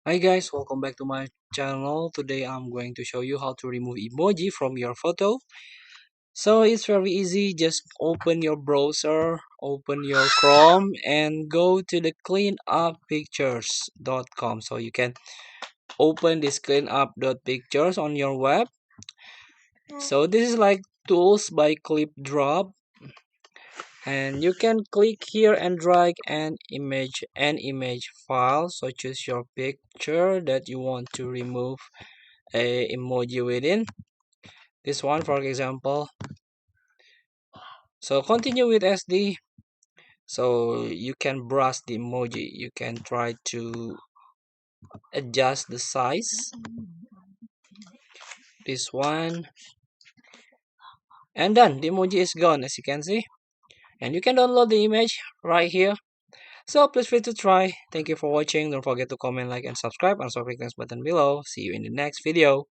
Hi guys, welcome back to my channel. Today I'm going to show you how to remove emoji from your photo. So it's very easy. Just open your browser, open your Chrome and go to the cleanuppictures.com. So you can open this cleanup.pictures on your web. So this is like tools by clip drop, and you can click here and drag an image file. So choose your picture that you want to remove a emoji within this one, for example. So continue with SD. So you can brush the emoji, you can try to adjust the size, this one, and then the emoji is gone, as you can see. And you can download the image right here. So please free to try. Thank you for watching. Don't forget to comment, like, and subscribe, and also click the button below. See you in the next video.